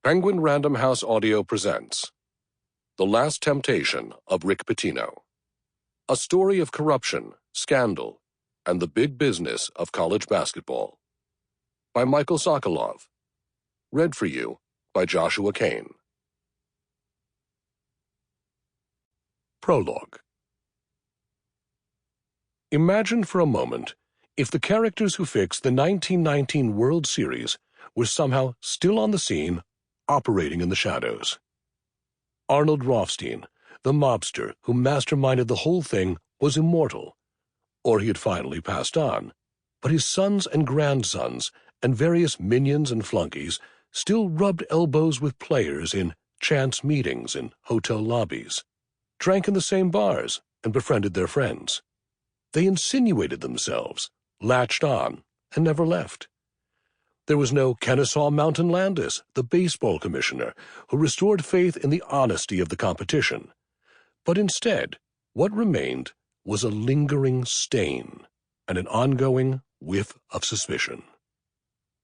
Penguin Random House Audio presents The Last Temptation of Rick Pitino, a story of corruption, scandal, and the big business of college basketball. By Michael Sokolove. Read for you by Joshua Kane. Prologue. Imagine for a moment if the characters who fixed the 1919 World Series were somehow still on the scene, operating in the shadows. Arnold Rothstein, the mobster who masterminded the whole thing, was immortal, or he had finally passed on, but his sons and grandsons and various minions and flunkies still rubbed elbows with players in chance meetings in hotel lobbies, drank in the same bars, and befriended their friends. They insinuated themselves, latched on, and never left. There was no Kennesaw Mountain Landis, the baseball commissioner, who restored faith in the honesty of the competition. But instead, what remained was a lingering stain and an ongoing whiff of suspicion.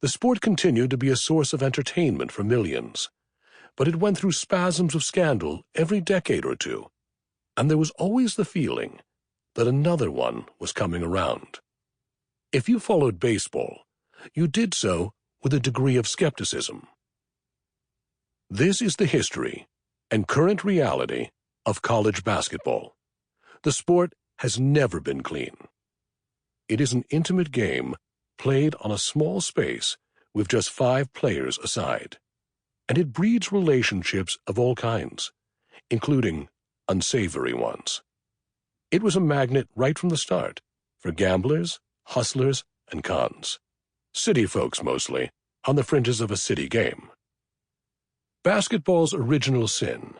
The sport continued to be a source of entertainment for millions, but it went through spasms of scandal every decade or two, and there was always the feeling that another one was coming around. If you followed baseball, you did so with a degree of skepticism. This is the history and current reality of college basketball. The sport has never been clean. It is an intimate game played on a small space with just 5 players aside, and it breeds relationships of all kinds, including unsavory ones. It was a magnet right from the start for gamblers, hustlers, and cons. City folks mostly, on the fringes of a city game. Basketball's original sin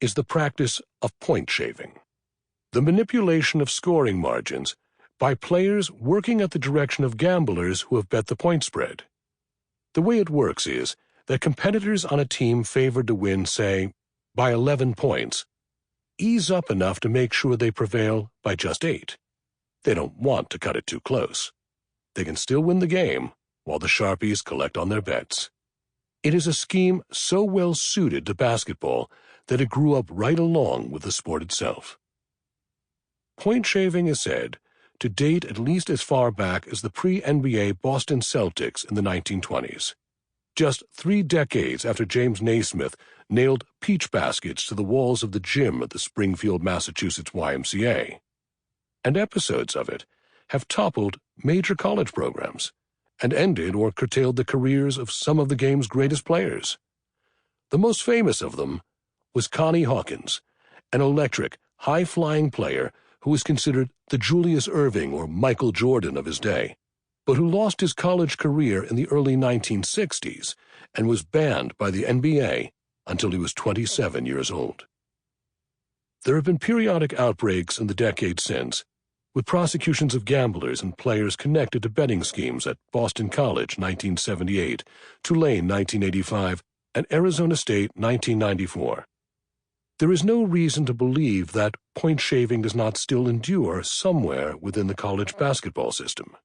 is the practice of point shaving, the manipulation of scoring margins by players working at the direction of gamblers who have bet the point spread. The way it works is that competitors on a team favored to win, say, by 11 points, ease up enough to make sure they prevail by just 8. They don't want to cut it too close. They can still win the game while the Sharpies collect on their bets. It is a scheme so well suited to basketball that it grew up right along with the sport itself. Point shaving is said to date at least as far back as the pre-NBA Boston Celtics in the 1920s, just 3 decades after James Naismith nailed peach baskets to the walls of the gym at the Springfield, Massachusetts YMCA. And episodes of it have toppled major college programs and ended or curtailed the careers of some of the game's greatest players. The most famous of them was Connie Hawkins, an electric, high-flying player who was considered the Julius Erving or Michael Jordan of his day, but who lost his college career in the early 1960s and was banned by the NBA until he was 27 years old. There have been periodic outbreaks in the decades since, with prosecutions of gamblers and players connected to betting schemes at Boston College 1978, Tulane 1985, and Arizona State 1994. There is no reason to believe that point shaving does not still endure somewhere within the college basketball system.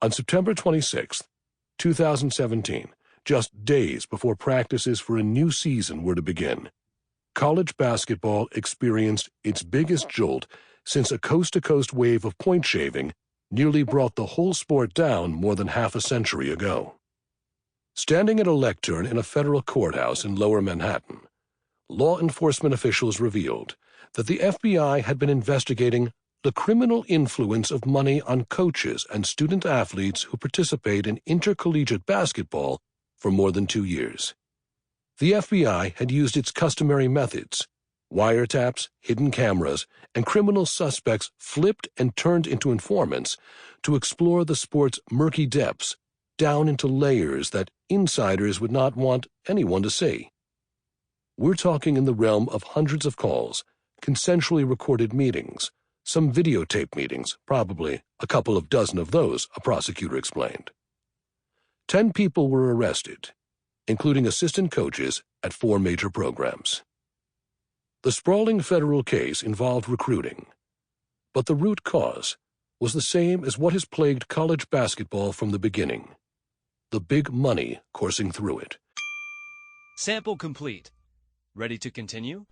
On September 26, 2017, just days before practices for a new season were to begin, college basketball experienced its biggest jolt since a coast-to-coast wave of point shaving nearly brought the whole sport down more than half a century ago. Standing at a lectern in a federal courthouse in Lower Manhattan, law enforcement officials revealed that the FBI had been investigating the criminal influence of money on coaches and student athletes who participate in intercollegiate basketball for more than 2 years. The FBI had used its customary methods: wiretaps, hidden cameras, and criminal suspects flipped and turned into informants to explore the sport's murky depths down into layers that insiders would not want anyone to see. We're talking in the realm of hundreds of calls, consensually recorded meetings, some videotape meetings, probably a couple of dozen of those, a prosecutor explained. 10 people were arrested, including assistant coaches at 4 major programs. The sprawling federal case involved recruiting, but the root cause was the same as what has plagued college basketball from the beginning: the big money coursing through it. Sample complete. Ready to continue?